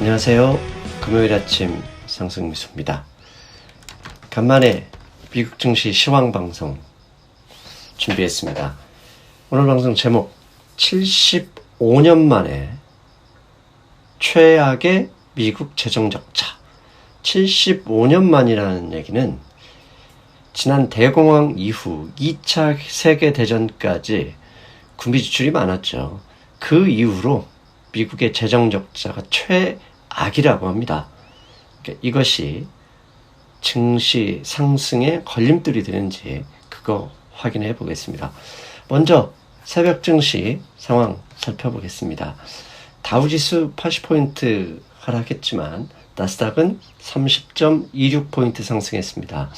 안녕하세요. 금요일 아침 상승미수입니다. 간만에 미국 증시 시황 방송 준비했습니다. 오늘 방송 제목 75년 만에 최악의 미국 재정 적자. 75년 만이라는 얘기는 지난 대공황 이후 2차 세계대전까지 군비 지출이 많았죠. 그 이후로 미국의 재정 적자가 최악이라고 합니다. 이것이 증시 상승에 걸림돌이 되는지 그거 확인해 보겠습니다. 먼저 새벽 증시 상황 살펴보겠습니다. 다우지수 80포인트 하락했지만 나스닥은 30.26포인트 상승했습니다.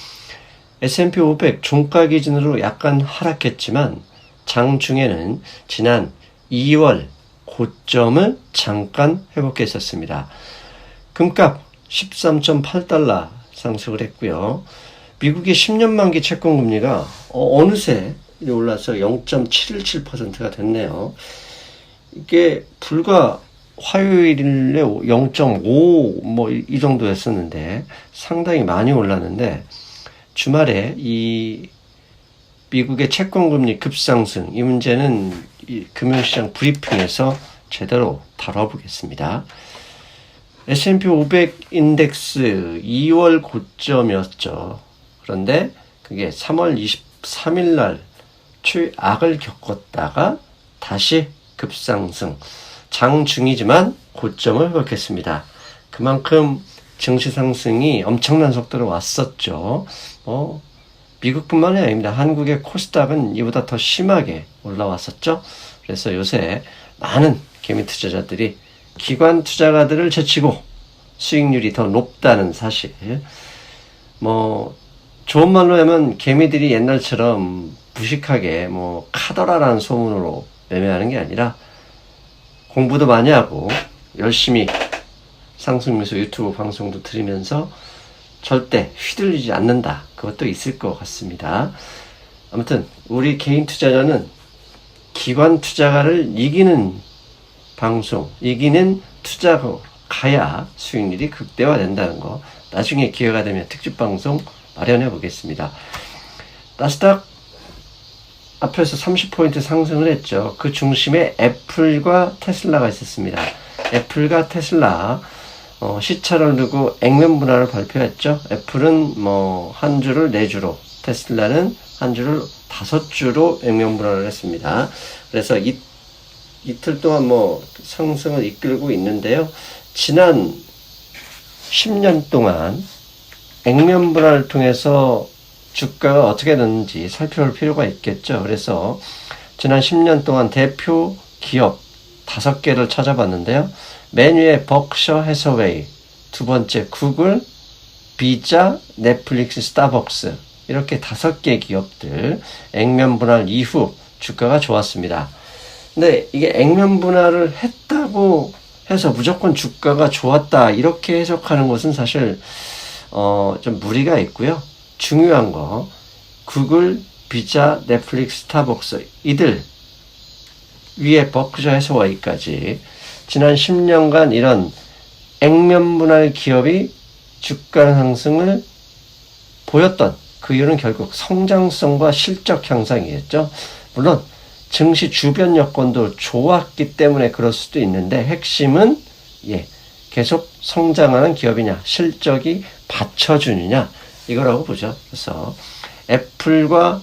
S&P 500 종가 기준으로 약간 하락했지만 장중에는 지난 2월 고점을 잠깐 회복했었습니다. 금값 13.8달러 상승을 했고요. 미국의 10년 만기 채권금리가 어느새 올라서 0.717%가 됐네요. 이게 불과 화요일에 0.5 이 정도였었는데 상당히 많이 올랐는데 주말에 이 미국의 채권금리 급상승, 이 문제는 이 금융시장 브리핑에서 제대로 다뤄보겠습니다. S&P 500 인덱스 2월 고점이었죠. 그런데 그게 3월 23일 날 최악을 겪었다가 다시 급상승, 장중이지만 고점을 회복했습니다. 그만큼 증시 상승이 엄청난 속도로 왔었죠. 미국뿐만이 아닙니다. 한국의 코스닥은 이보다 더 심하게 올라왔었죠. 그래서 요새 많은 개미 투자자들이 기관 투자가들을 제치고 수익률이 더 높다는 사실. 좋은 말로 하면 개미들이 옛날처럼 무식하게 카더라라는 소문으로 매매하는 게 아니라 공부도 많이 하고 열심히 상승미수 유튜브 방송도 들으면서 절대 휘둘리지 않는다. 그것도 있을 것 같습니다. 아무튼 우리 개인 투자자는 기관 투자가를 이기는 방송, 이기는 투자로 가야 수익률이 극대화된다는 거, 나중에 기회가 되면 특집 방송 마련해 보겠습니다. 나스닥 앞에서 30포인트 상승을 했죠. 그 중심에 애플과 테슬라가 있었습니다. 애플과 테슬라 시차를 두고 액면 분할을 발표했죠. 애플은 한 주를 4주로, 테슬라는 한 주를 5주로 액면 분할을 했습니다. 그래서 이틀 동안 상승을 이끌고 있는데요. 지난 10년 동안 액면 분할을 통해서 주가가 어떻게 됐는지 살펴볼 필요가 있겠죠. 그래서 지난 10년 동안 대표 기업 5개를 찾아봤는데요. 맨 위에 버크셔 해서웨이, 두 번째 구글, 비자, 넷플릭스, 스타벅스, 이렇게 5개 기업들 액면 분할 이후 주가가 좋았습니다. 근데 이게 액면 분할을 했다고 해서 무조건 주가가 좋았다 이렇게 해석하는 것은 사실 좀 무리가 있고요. 중요한 거 구글, 비자, 넷플릭스, 스타벅스 이들 위에 버크셔 해서웨이까지 지난 10년간 이런 액면 분할 기업이 주가 상승을 보였던 그 이유는 결국 성장성과 실적 향상이겠죠. 물론 증시 주변 여건도 좋았기 때문에 그럴 수도 있는데 핵심은 계속 성장하는 기업이냐, 실적이 받쳐주느냐 이거라고 보죠. 그래서 애플과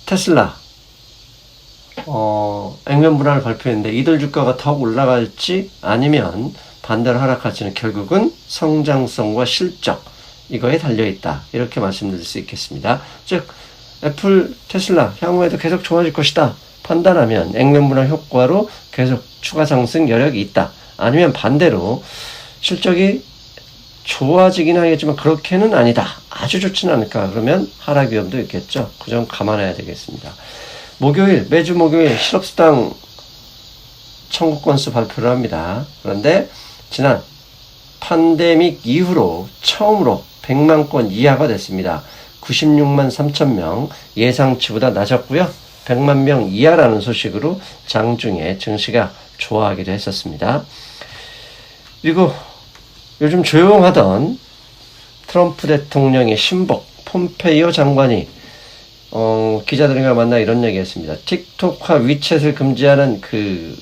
테슬라 액면 분할을 발표했는데 이들 주가가 더 올라갈지 아니면 반대로 하락할지는 결국은 성장성과 실적 이거에 달려있다 이렇게 말씀드릴 수 있겠습니다. 즉 애플, 테슬라 향후에도 계속 좋아질 것이다 판단하면 액면 분할 효과로 계속 추가 상승 여력이 있다. 아니면 반대로 실적이 좋아지긴 하겠지만 그렇게는 아니다. 아주 좋지는 않을까. 그러면 하락 위험도 있겠죠. 그 점 감안해야 되겠습니다. 매주 목요일 실업수당 청구 건수 발표를 합니다. 그런데 지난 팬데믹 이후로 처음으로 100만 건 이하가 됐습니다. 96만 3천 명 예상치보다 낮았고요. 100만 명 이하라는 소식으로 장중에 증시가 좋아하기도 했었습니다. 그리고 요즘 조용하던 트럼프 대통령의 신복 폼페이오 장관이 기자들과 만나 이런 얘기했습니다. 틱톡과 위챗을 금지하는 그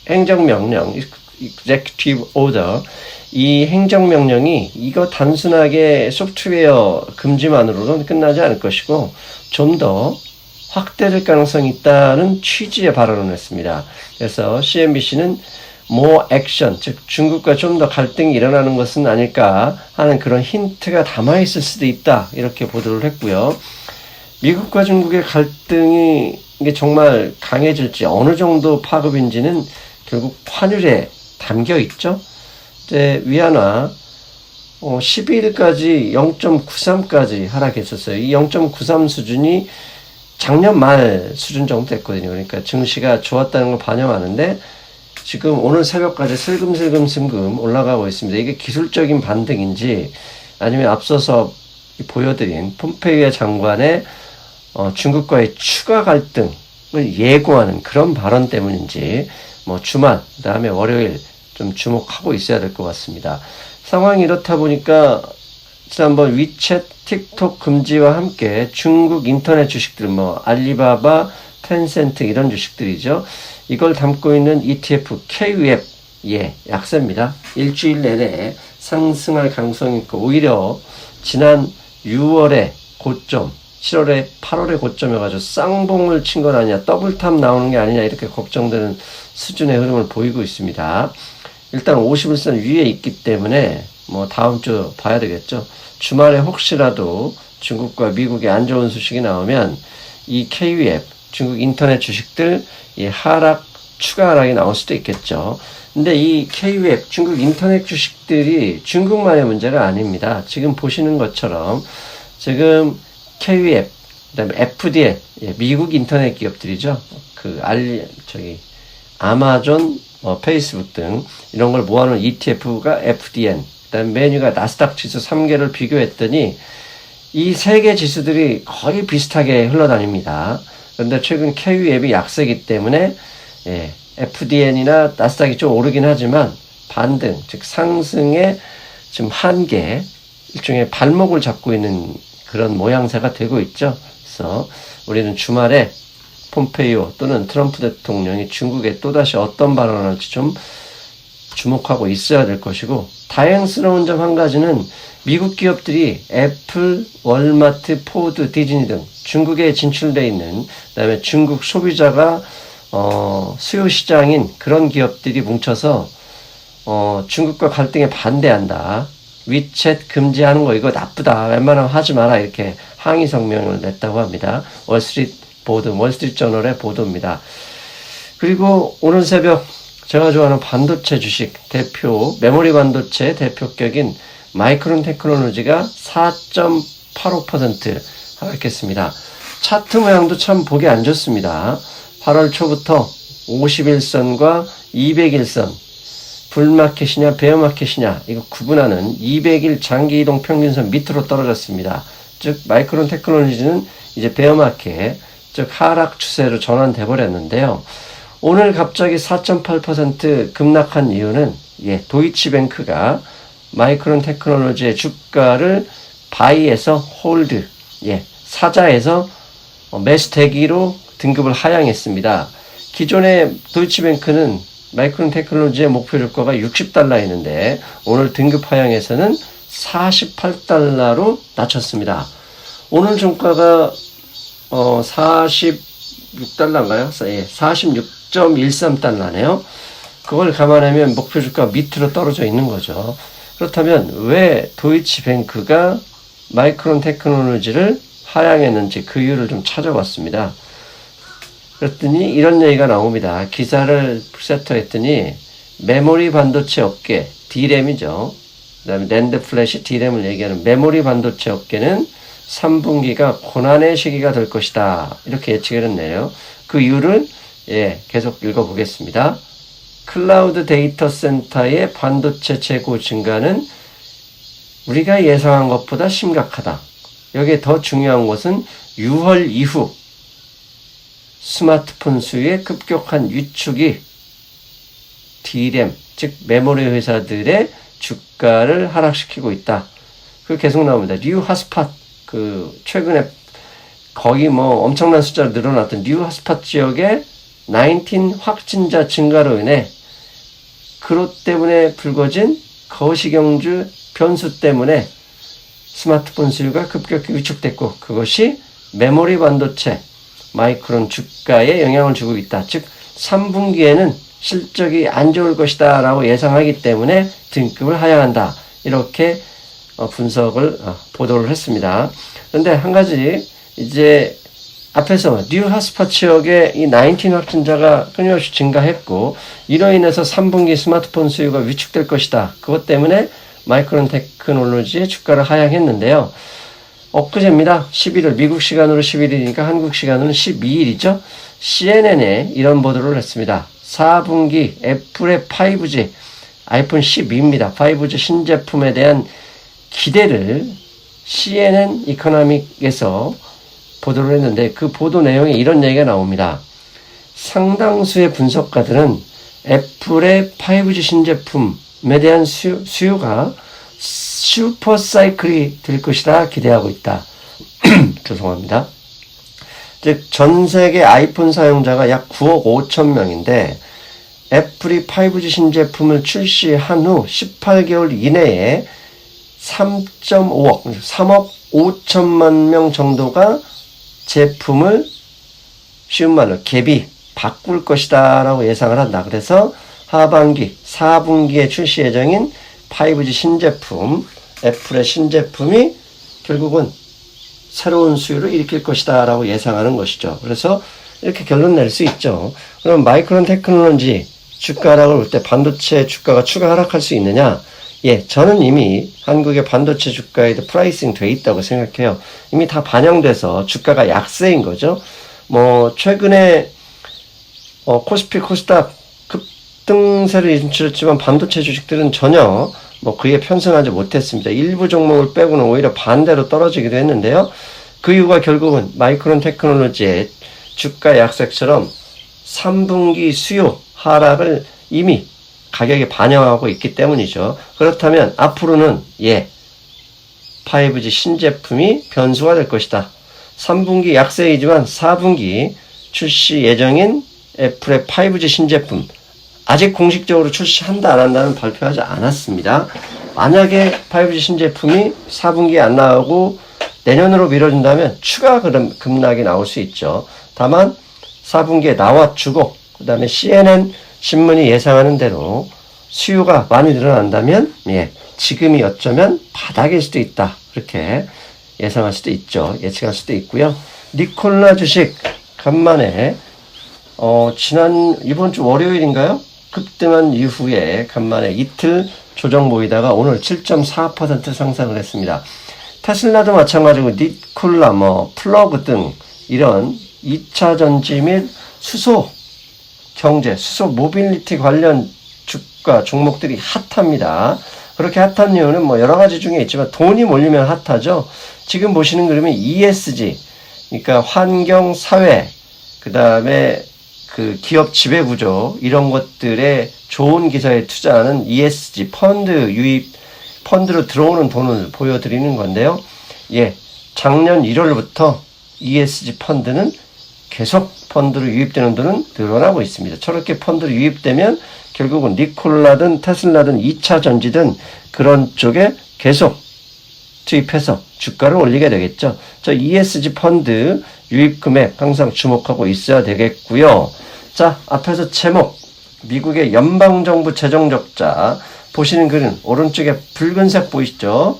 행정명령, Executive Order, 이 행정명령이 이거 단순하게 소프트웨어 금지만으로는 끝나지 않을 것이고 좀 더 확대될 가능성이 있다는 취지의 발언을 했습니다. 그래서 CNBC는 more action, 즉 중국과 좀 더 갈등이 일어나는 것은 아닐까 하는 그런 힌트가 담아있을 수도 있다, 이렇게 보도를 했고요. 미국과 중국의 갈등이 이게 정말 강해질지 어느 정도 파급인지는 결국 환율에 담겨 있죠. 이제 위안화 12일까지 0.93까지 하락했었어요. 이 0.93 수준이 작년 말 수준 정도 됐거든요. 그러니까 증시가 좋았다는 걸 반영하는데 지금 오늘 새벽까지 슬금슬금 올라가고 있습니다. 이게 기술적인 반등인지 아니면 앞서서 보여드린 폼페이오 장관의 중국과의 추가 갈등을 예고하는 그런 발언 때문인지 뭐 주말, 그 다음에 월요일 좀 주목하고 있어야 될 것 같습니다. 상황이 이렇다 보니까 지난번 위챗, 틱톡 금지와 함께 중국 인터넷 주식들, 뭐 알리바바, 텐센트 이런 주식들이죠. 이걸 담고 있는 ETF KWeb, 약세입니다. 일주일 내내 상승할 가능성이 있고 오히려 지난 6월에 고점, 7월에 8월에 고점이어가지고 쌍봉을 친 건 아니냐, 더블탑 나오는 게 아니냐 이렇게 걱정되는 수준의 흐름을 보이고 있습니다. 일단 51선 위에 있기 때문에 뭐 다음 주 봐야 되겠죠. 주말에 혹시라도 중국과 미국의 안 좋은 소식이 나오면 이 KWeb, 중국 인터넷 주식들 추가 하락이 나올 수도 있겠죠. 근데 이 KWeb, 중국 인터넷 주식들이 중국만의 문제가 아닙니다. 지금 보시는 것처럼 지금 KWeb, 그다음에 FDN, 미국 인터넷 기업들이죠. 아마존, 페이스북 등 이런 걸 모아놓은 ETF가 FDN, 그다음에 메뉴가 나스닥 지수 3개를 비교했더니 이 3개 지수들이 거의 비슷하게 흘러다닙니다. 그런데 최근 KWeb이 약세이기 때문에 FDN이나 나스닥이 좀 오르긴 하지만 반등, 즉 상승의 지금 한계, 일종의 발목을 잡고 있는 그런 모양새가 되고 있죠. 그래서 우리는 주말에 폼페이오 또는 트럼프 대통령이 중국에 또다시 어떤 발언을 할지 좀 주목하고 있어야 될 것이고, 다행스러운 점 한 가지는 미국 기업들이 애플, 월마트, 포드, 디즈니 등 중국에 진출되어 있는, 그다음에 중국 소비자가 수요 시장인 그런 기업들이 뭉쳐서 중국과 갈등에 반대한다. 위챗 금지하는 거 이거 나쁘다. 웬만하면 하지 마라. 이렇게 항의 성명을 냈다고 합니다. 월스트리트 저널의 보도입니다. 그리고 오늘 새벽 제가 좋아하는 반도체 주식 대표, 메모리 반도체 대표격인 마이크론 테크놀로지가 4.85% 하락했습니다. 차트 모양도 참 보기 안 좋습니다. 8월 초부터 51선과 200일선, 불마켓이냐 베어마켓이냐 이거 구분하는 200일 장기이동 평균선 밑으로 떨어졌습니다. 즉 마이크론 테크놀로지는 이제 베어마켓, 즉 하락 추세로 전환돼 버렸는데요. 오늘 갑자기 4.8% 급락한 이유는 도이치뱅크가 마이크론 테크놀로지의 주가를 바이에서 홀드, 사자에서 매수 대기로 등급을 하향했습니다. 기존의 도이치뱅크는 마이크론 테크놀로지의 목표 주가가 $60였는데 오늘 등급 하향에서는 $48로 낮췄습니다. 오늘 종가가 46달러인가요? 46.13달러네요. 그걸 감안하면 목표 주가 밑으로 떨어져 있는 거죠. 그렇다면 왜 도이치뱅크가 마이크론 테크놀로지를 하향했는지 그 이유를 좀 찾아봤습니다. 그랬더니 이런 얘기가 나옵니다. 기사를 세터했더니 메모리 반도체 업계, D램이죠. 그 다음에 낸드 플래시 D램을 얘기하는 메모리 반도체 업계는 3분기가 고난의 시기가 될 것이다. 이렇게 예측을 했네요. 그 이유를 계속 읽어보겠습니다. 클라우드 데이터 센터의 반도체 재고 증가는 우리가 예상한 것보다 심각하다. 여기에 더 중요한 것은 6월 이후 스마트폰 수요의 급격한 위축이 D램, 즉 메모리 회사들의 주가를 하락시키고 있다. 그 계속 나옵니다. 뉴 핫스팟, 최근에 거의 엄청난 숫자로 늘어났던 뉴 핫스팟 지역의 19 확진자 증가로 인해 그것 때문에 불거진 거시경주 변수 때문에 스마트폰 수요가 급격히 위축됐고 그것이 메모리 반도체, 마이크론 주가에 영향을 주고 있다. 즉 3분기에는 실적이 안 좋을 것이다 라고 예상하기 때문에 등급을 하향한다. 이렇게 보도를 했습니다. 그런데 한 가지 이제 앞에서 뉴 핫스팟 지역에 이 19 확진자가 끊임없이 증가했고 이로 인해서 3분기 스마트폰 수요가 위축될 것이다. 그것 때문에 마이크론 테크놀로지의 주가를 하향했는데요. 엊그제입니다. 11월 미국 시간으로 11일이니까 한국 시간으로는 12일이죠. CNN에 이런 보도를 했습니다. 4분기 애플의 5G 아이폰 12입니다. 5G 신제품에 대한 기대를 CNN 이코노믹에서 보도를 했는데 그 보도 내용에 이런 얘기가 나옵니다. 상당수의 분석가들은 애플의 5G 신제품에 대한 수요가 슈퍼 사이클이 될 것이라 기대하고 있다. 죄송합니다. 즉, 전 세계 아이폰 사용자가 약 9억 5천 명인데 애플이 5G 신제품을 출시한 후 18개월 이내에 3.5억, 3억 5천만 명 정도가 제품을 쉬운 말로 바꿀 것이다 라고 예상을 한다. 그래서 하반기 4분기에 출시 예정인 5G 신제품, 애플의 신제품이 결국은 새로운 수요를 일으킬 것이다 라고 예상하는 것이죠. 그래서 이렇게 결론 낼 수 있죠. 그럼 마이크론 테크놀로지 주가 하락을 올 때 반도체 주가가 추가 하락할 수 있느냐? 예, 저는 이미 한국의 반도체 주가에도 프라이싱 돼 있다고 생각해요. 이미 다 반영돼서 주가가 약세인 거죠. 최근에 코스피 코스닥 급등세를 인출했지만 반도체 주식들은 전혀 그에 편승하지 못했습니다. 일부 종목을 빼고는 오히려 반대로 떨어지기도 했는데요. 그 이유가 결국은 마이크론 테크놀로지의 주가 약세처럼 3분기 수요 하락을 이미 가격에 반영하고 있기 때문이죠. 그렇다면 앞으로는 5G 신제품이 변수가 될 것이다. 3분기 약세이지만 4분기 출시 예정인 애플의 5G 신제품 아직 공식적으로 출시한다 안 한다는 발표하지 않았습니다. 만약에 5G 신제품이 4분기에 안 나오고 내년으로 미뤄진다면 추가 급락이 나올 수 있죠. 다만 4분기에 나와주고 그 다음에 CNN 신문이 예상하는 대로 수요가 많이 늘어난다면 지금이 어쩌면 바닥일 수도 있다. 그렇게 예상할 수도 있죠. 예측할 수도 있고요. 니콜라 주식 간만에 이번 주 월요일인가요? 급등한 이후에 간만에 이틀 조정 보이다가 오늘 7.4% 상승을 했습니다. 테슬라도 마찬가지고 니콜라, 플러그 등 이런 2차 전지 및 수소 경제, 수소 모빌리티 관련 주가 종목들이 핫합니다. 그렇게 핫한 이유는 여러 가지 중에 있지만 돈이 몰리면 핫하죠. 지금 보시는 그림은 ESG, 그러니까 환경, 사회, 그 다음에 그 기업 지배구조 이런 것들에 좋은 기사에 투자하는 ESG 펀드로 들어오는 돈을 보여드리는 건데요. 작년 1월부터 ESG 펀드는 계속 펀드로 유입되는 돈은 늘어나고 있습니다. 저렇게 펀드로 유입되면 결국은 니콜라든 테슬라든 2차 전지든 그런 쪽에 계속 투입해서 주가를 올리게 되겠죠. 저 ESG 펀드 유입 금액 항상 주목하고 있어야 되겠고요. 자, 앞에서 제목 미국의 연방정부 재정적자 보시는 그림 오른쪽에 붉은색 보이시죠?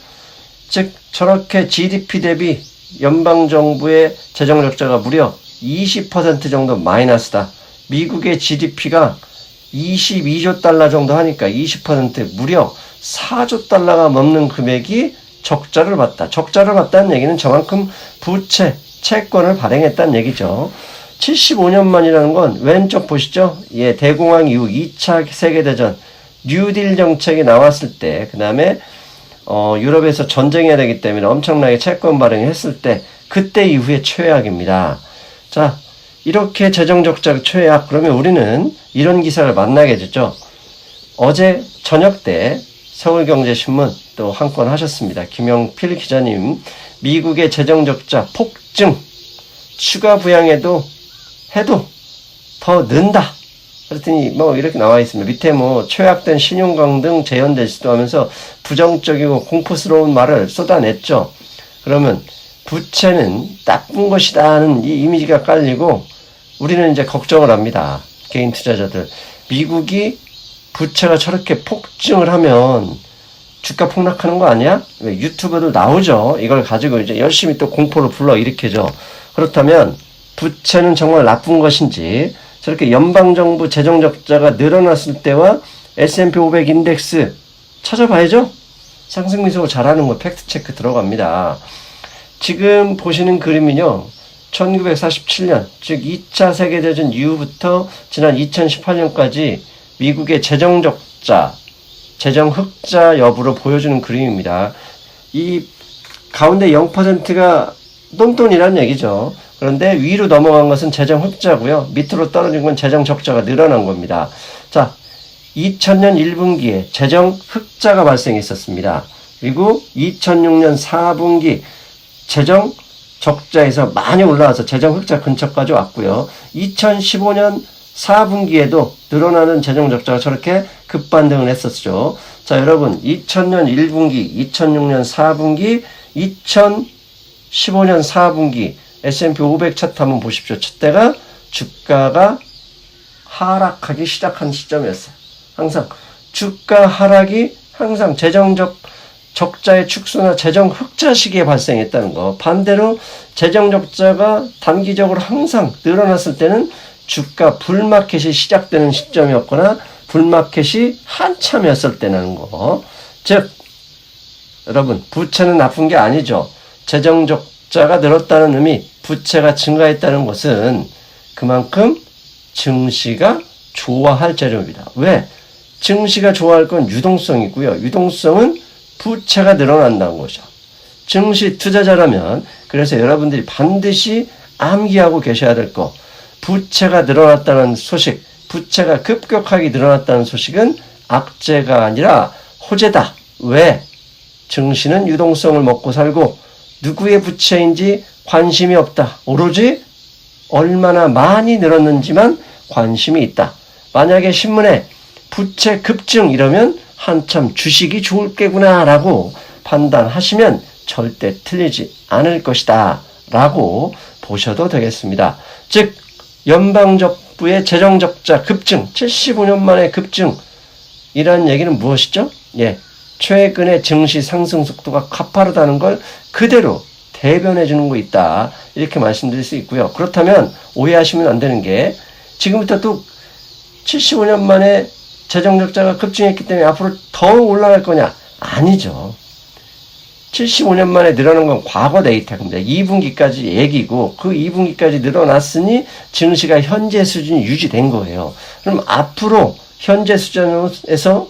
즉 저렇게 GDP 대비 연방정부의 재정적자가 무려 20% 정도 마이너스다. 미국의 GDP가 22조 달러 정도 하니까 20% 무려 4조 달러가 넘는 금액이 적자를 봤다. 적자를 봤다는 얘기는 저만큼 채권을 발행했다는 얘기죠. 75년 만이라는 건 왼쪽 보시죠? 대공황 이후 2차 세계대전 뉴딜 정책이 나왔을 때, 그 다음에 유럽에서 전쟁해야 되기 때문에 엄청나게 채권 발행을 했을 때 그때 이후에 최악입니다. 자, 이렇게 재정적자 최악. 그러면 우리는 이런 기사를 만나게 되죠. 어제 저녁 때 서울경제신문 또 한 건 하셨습니다. 김영필 기자님, 미국의 재정적자 폭증, 추가 부양해도 더 는다. 그랬더니 뭐 이렇게 나와 있습니다. 밑에 뭐 최악된 신용강 등 재현될 수도 하면서 부정적이고 공포스러운 말을 쏟아냈죠. 그러면 부채는 나쁜 것이다 하는 이 이미지가 깔리고 우리는 이제 걱정을 합니다. 개인 투자자들. 미국이 부채가 저렇게 폭증을 하면 주가 폭락하는 거 아니야? 유튜버들 나오죠. 이걸 가지고 이제 열심히 또 공포를 불러일으키죠. 그렇다면 부채는 정말 나쁜 것인지, 저렇게 연방정부 재정적자가 늘어났을 때와 S&P 500 인덱스 찾아봐야죠. 상승미소 잘하는 거 팩트체크 들어갑니다. 지금 보시는 그림은요, 1947년, 즉 2차 세계대전 이후부터 지난 2018년까지 미국의 재정적자, 재정흑자 여부를 보여주는 그림입니다. 이 가운데 0%가 똔똔이란 얘기죠. 그런데 위로 넘어간 것은 재정흑자고요. 밑으로 떨어진 건 재정적자가 늘어난 겁니다. 자, 2000년 1분기에 재정흑자가 발생했었습니다. 그리고 2006년 4분기 재정적자에서 많이 올라와서 재정흑자 근처까지 왔고요. 2015년 4분기에도 늘어나는 재정적자가 저렇게 급반등을 했었죠. 자, 여러분, 2000년 1분기, 2006년 4분기, 2015년 4분기 S&P 500 차트 한번 보십시오. 그때가 주가가 하락하기 시작한 시점이었어요. 항상 주가 하락이 항상 적자의 축소나 재정 흑자 시기에 발생했다는 거. 반대로 재정 적자가 단기적으로 항상 늘어났을 때는 주가 불마켓이 시작되는 시점이었거나 불마켓이 한참이었을 때라는 거. 즉 여러분, 부채는 나쁜 게 아니죠. 재정 적자가 늘었다는 의미, 부채가 증가했다는 것은 그만큼 증시가 좋아할 재료입니다. 왜? 증시가 좋아할 건 유동성이고요. 유동성은 부채가 늘어난다는 거죠. 증시 투자자라면 그래서 여러분들이 반드시 암기하고 계셔야 될 거, 부채가 늘어났다는 소식, 부채가 급격하게 늘어났다는 소식은 악재가 아니라 호재다. 왜? 증시는 유동성을 먹고 살고 누구의 부채인지 관심이 없다. 오로지 얼마나 많이 늘었는지만 관심이 있다. 만약에 신문에 부채 급증 이러면 한참 주식이 좋을 게구나 라고 판단하시면 절대 틀리지 않을 것이다 라고 보셔도 되겠습니다. 즉 연방정부의 재정적자 급증, 75년 만에 급증 이라는 얘기는 무엇이죠? 예, 최근의 증시 상승 속도가 가파르다는 걸 그대로 대변해 주는 거 있다. 이렇게 말씀드릴 수 있고요. 그렇다면 오해하시면 안 되는 게 지금부터 또 75년 만에 재정적자가 급증했기 때문에 앞으로 더 올라갈 거냐? 아니죠. 75년 만에 늘어난 건 과거 데이터입니다. 2분기까지 얘기고 그 2분기까지 늘어났으니 증시가 현재 수준이 유지된 거예요. 그럼 앞으로 현재 수준에서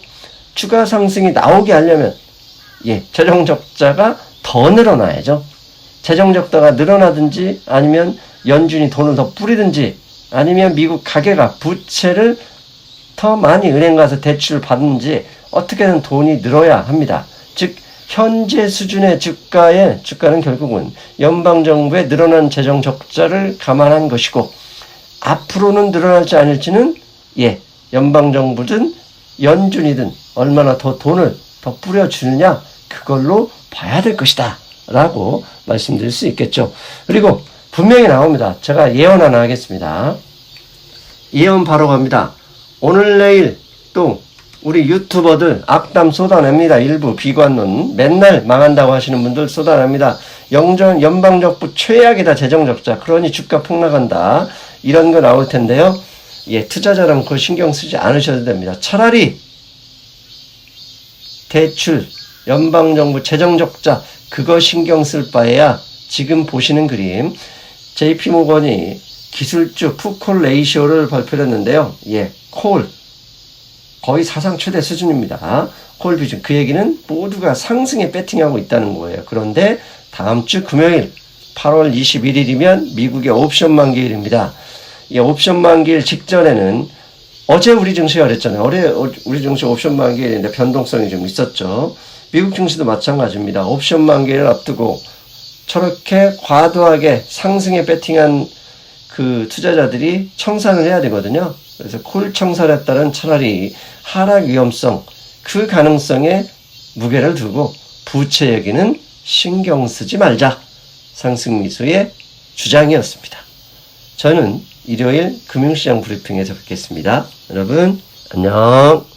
추가 상승이 나오게 하려면 재정적자가 더 늘어나야죠. 재정적자가 늘어나든지 아니면 연준이 돈을 더 뿌리든지 아니면 미국 가계가 부채를 더 많이 은행 가서 대출을 받는지 어떻게든 돈이 늘어야 합니다. 즉 현재 수준의 주가는 결국은 연방정부의 늘어난 재정 적자를 감안한 것이고 앞으로는 늘어날지 아닐지는 연방정부든 연준이든 얼마나 더 돈을 더 뿌려주느냐 그걸로 봐야 될 것이다 라고 말씀드릴 수 있겠죠. 그리고 분명히 나옵니다. 제가 예언 하나 하겠습니다. 예언 바로 갑니다. 오늘 내일 또 우리 유튜버들 악담 쏟아냅니다. 일부 비관론 맨날 망한다고 하시는 분들 쏟아냅니다. 연방정부 최악이다 재정적자. 그러니 주가 폭락한다. 이런 거 나올 텐데요. 투자자라면 그거 신경 쓰지 않으셔도 됩니다. 차라리 대출, 연방정부 재정적자 그거 신경 쓸 바에야 지금 보시는 그림 JP모건이 기술주 푸콜 레이시오를 발표를 했는데요. 콜 거의 사상 최대 수준입니다. 콜 비중. 그 얘기는 모두가 상승에 배팅하고 있다는 거예요. 그런데 다음 주 금요일 8월 21일이면 미국의 옵션 만기일입니다. 이 옵션 만기일 직전에는 어제 우리 증시가 그랬잖아요. 우리 증시 옵션 만기일인데 변동성이 좀 있었죠. 미국 증시도 마찬가지입니다. 옵션 만기를 앞두고 저렇게 과도하게 상승에 베팅한 그 투자자들이 청산을 해야 되거든요. 그래서 콜 청산에 따른 차라리 하락 위험성, 그 가능성에 무게를 두고 부채 얘기는 신경 쓰지 말자. 상승 미수의 주장이었습니다. 저는 일요일 금융시장 브리핑에서 뵙겠습니다. 여러분 안녕.